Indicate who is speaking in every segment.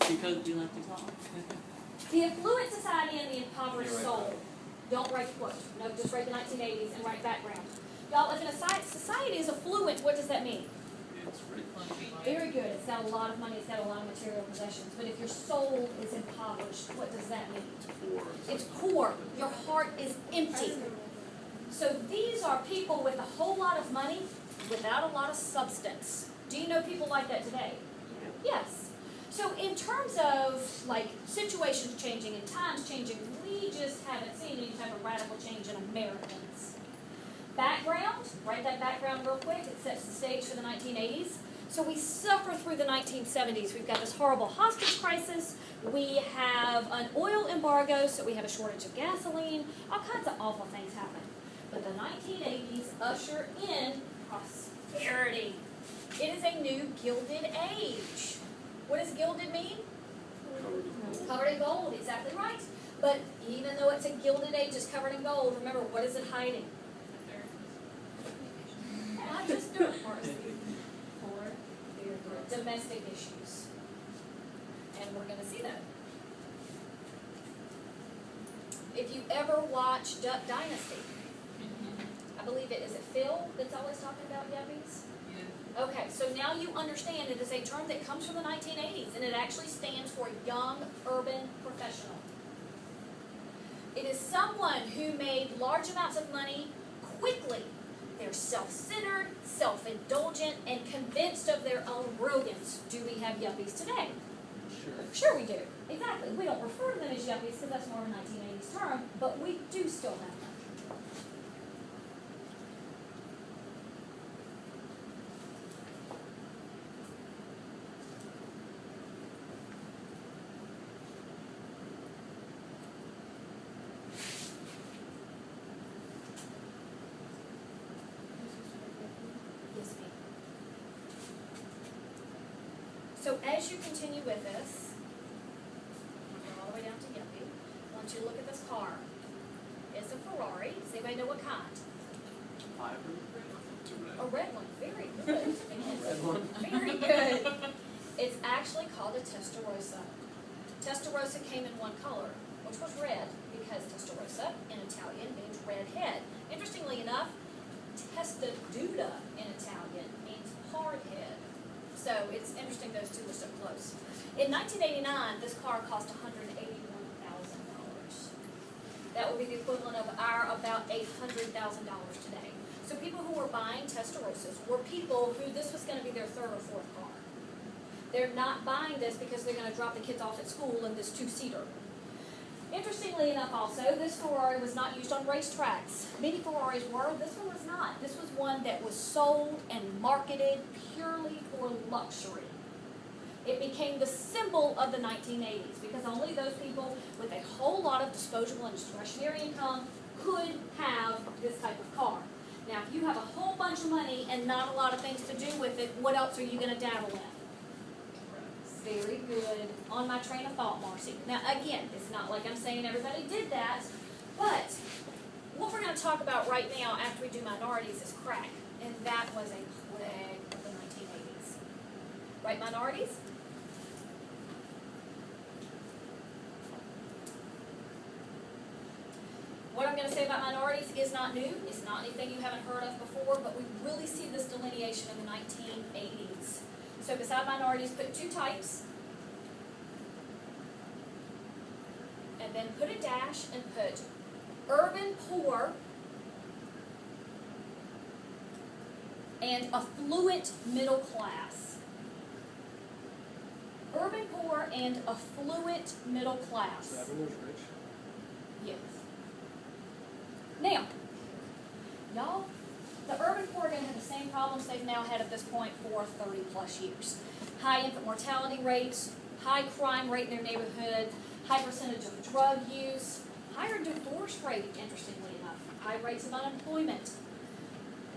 Speaker 1: Because you like to talk.
Speaker 2: The affluent society and the impoverished soul. Don't write the quote. No, just write the 1980s and write background. Y'all, if a society is affluent, what does that mean?
Speaker 1: It's rich.
Speaker 2: Very good. It's got a lot of money. It's got a lot of material possessions. But if your soul is impoverished, what does that mean?
Speaker 1: Poor.
Speaker 2: It's poor. Your heart is empty. So these are people with a whole lot of money without a lot of substance. Do you know people like that today? Yes. So in terms of like situations changing and times changing, we just haven't seen any type of radical change in Americans. Background, write that background real quick. It sets the stage for the 1980s. So we suffer through the 1970s. We've got this horrible hostage crisis. We have an oil embargo, so we have a shortage of gasoline. All kinds of awful things happen. But the 1980s usher in prosperity. It is a new gilded age. What does gilded mean? Covered in gold, exactly right. But even though it's a gilded age, it's covered in gold, remember, what is it hiding? Not just dirt, or domestic issues. And we're going to see that. If you ever watch Duck Dynasty, I believe it is Phil that's always talking about yuppies? Yeah. Okay, so now you understand it is a term that comes from the 1980s, and it actually stands for young urban professional. It is someone who made large amounts of money quickly. They're self-centered, self-indulgent, and convinced of their own brilliance. Do we have yuppies today? Sure we do. Exactly. We don't refer to them as yuppies because that's more of a 1980s term, but we do still have them. So as you continue with this, we're all the way down to yuppie. I want you to look at this car. It's a Ferrari. Does anybody know what kind? A red one. Very good.
Speaker 1: Red one.
Speaker 2: Very good. It's actually called a Testarossa. Testarossa came in one color, which was red, because Testarossa in Italian means red head. Interestingly enough, Testaduda in Italian means hard head. So it's interesting those two are so close. In 1989, this car cost $181,000. That would be the equivalent of our about $800,000 today. So people who were buying Testarossas were people who this was going to be their third or fourth car. They're not buying this because they're going to drop the kids off at school in this two-seater. Interestingly enough also, this Ferrari was not used on racetracks. Many Ferraris were, this one was not. This was one that was sold and marketed purely for luxury. It became the symbol of the 1980s because only those people with a whole lot of disposable and discretionary income could have this type of car. Now, if you have a whole bunch of money and not a lot of things to do with it, what else are you going to dabble in? Very good. On my train of thought, Marcy. Now, again, it's not like I'm saying everybody did that, but what we're going to talk about right now after we do minorities is crack, and that was a plague of the 1980s. Right, minorities? What I'm going to say about minorities is not new. It's not anything you haven't heard of before, but we really see this delineation in the 1980s. So beside minorities, put two types, and then put a dash and put urban poor and affluent middle class. Urban poor and affluent middle class.
Speaker 3: So everyone's rich?
Speaker 2: Yes. Now, y'all, the urban poor are going to have the same problems they've now had at this point for 30 plus years. High infant mortality rates, high crime rate in their neighborhood, high percentage of drug use, higher divorce rate, interestingly enough, high rates of unemployment.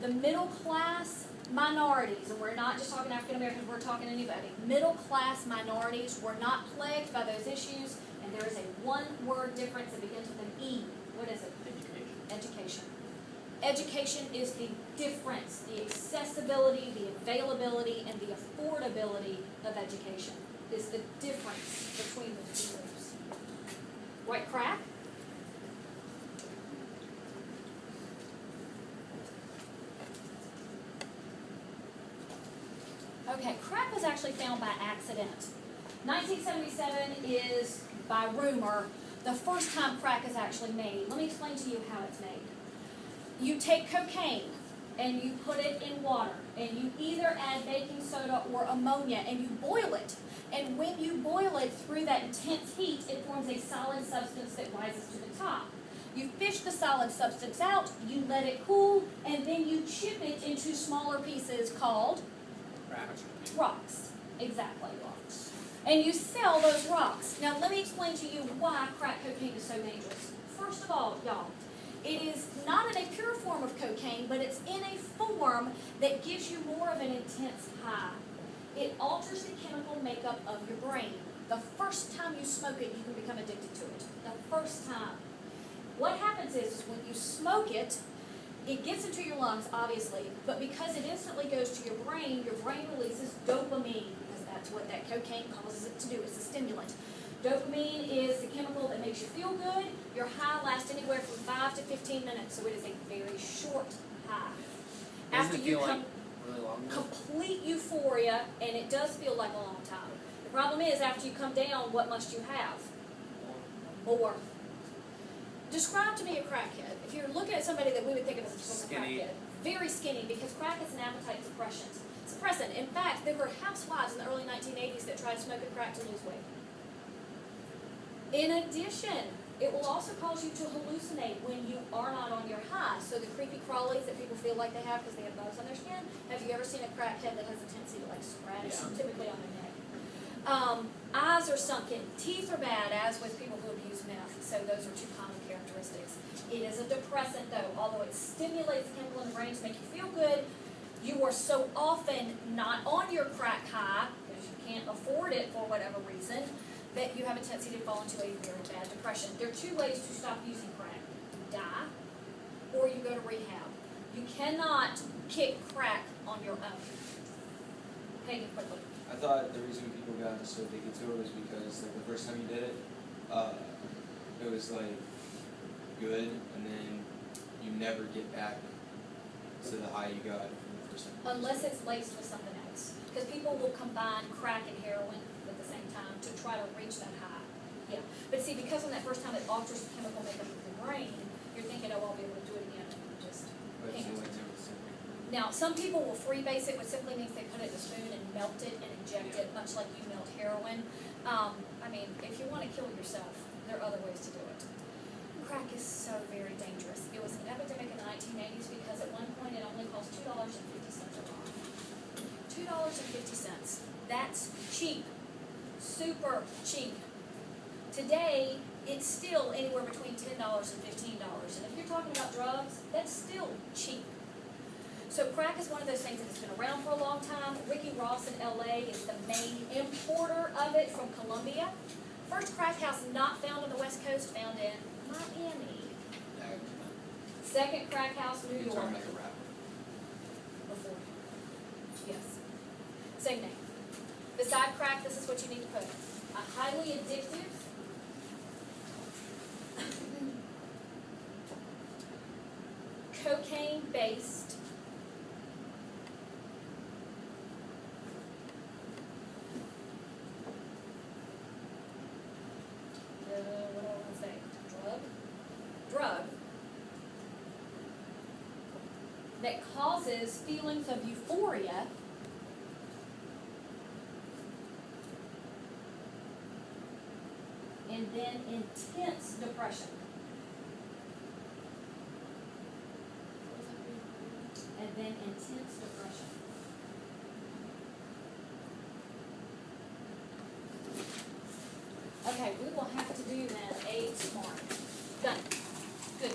Speaker 2: The middle class minorities, and we're not just talking African Americans, we're talking anybody, middle class minorities were not plagued by those issues, and there is a one-word difference that begins with an E. What is it? Education. Education is the difference, the accessibility, the availability, and the affordability of education is the difference Right, crack? Okay, crack was actually found by accident. 1977 is, by rumor, the first time crack is actually made. Let me explain to you how it's made. You take cocaine and you put it in water, and you either add baking soda or ammonia, and you boil it. And when you boil it through that intense heat, it forms a solid substance that rises to the top. You fish the solid substance out, you let it cool, and then you chip it into smaller pieces called rocks. Exactly, rocks. And you sell those rocks. Now let me explain to you why crack cocaine is so dangerous. First of all, y'all, it is not in a pure form of cocaine, but it's in a form that gives you more of an intense high. It alters the chemical makeup of your brain. The first time you smoke it, you can become addicted to it. The first time. What happens is when you smoke it, it gets into your lungs, obviously, but because it instantly goes to your brain releases dopamine, because that's what that cocaine causes it to do. It's a stimulant. Dopamine is the chemical that makes you feel good. Your high lasts anywhere from 5 to 15 minutes, so it is a very short high.
Speaker 1: Doesn't it feel like really long though?
Speaker 2: Complete euphoria, and it does feel like a long time. The problem is, after you come down, what must you have? More. Describe to me a crackhead. If you're looking at somebody that we would think of as a typical crackhead, very skinny, because crack is an appetite suppressant. In fact, there were housewives in the early 1980s that tried smoking crack to lose weight. In addition, it will also cause you to hallucinate when you are not on your high. So the creepy crawlies that people feel like they have because they have bugs on their skin. Have you ever seen a crackhead that has a tendency to like scratch, typically on their neck? Eyes are sunken, teeth are bad, as with people who abuse meth. So those are two common characteristics. It is a depressant though, although it stimulates the chemical in the brain to make you feel good. You are so often not on your crack high, because you can't afford it for whatever reason, that you have a tendency to fall into a very bad depression. There are two ways to stop using crack. You die, or you go to rehab. You cannot kick crack on your own. Peggy, quickly.
Speaker 3: I thought the reason people got so addicted to it was because like the first time you did it, it was like good, and then you never get back to the high you got from the first time.
Speaker 2: Unless it's laced with something else. Because people will combine crack and heroin at the same time to try to reach that high. Yeah. But see, because on that first time it alters the chemical makeup of your brain, you're thinking, oh, I'll be able to do it again, and you just
Speaker 3: But it
Speaker 2: can't.
Speaker 3: seemed like they were simple.
Speaker 2: Now, some people will freebase it, which simply means they put it in a spoon and melt it and inject it, much like you melt heroin. I mean, if you want to kill yourself, there are other ways to do it. Crack is so very dangerous. It was an epidemic in the 1980s because at one point it only cost $2.50 a bottle. $2.50. That's cheap. Super cheap. Today, it's still anywhere between $10 and $15. And if you're talking about drugs, that's still cheap. So crack is one of those things that has been around for a long time. Ricky Ross in LA is the main importer of it from Colombia. First crack house not found on the West Coast, found in Miami. Second crack house, New
Speaker 3: You're
Speaker 2: York.
Speaker 3: talking like a rapper.
Speaker 2: Before. Yes. Same name. Beside crack, this is what you need to put. A highly addictive, cocaine-based, what do I want to say? Drug that causes feelings of euphoria and then intense depression. And then intense depression. Okay, we will have to do then a smart. Done. Good.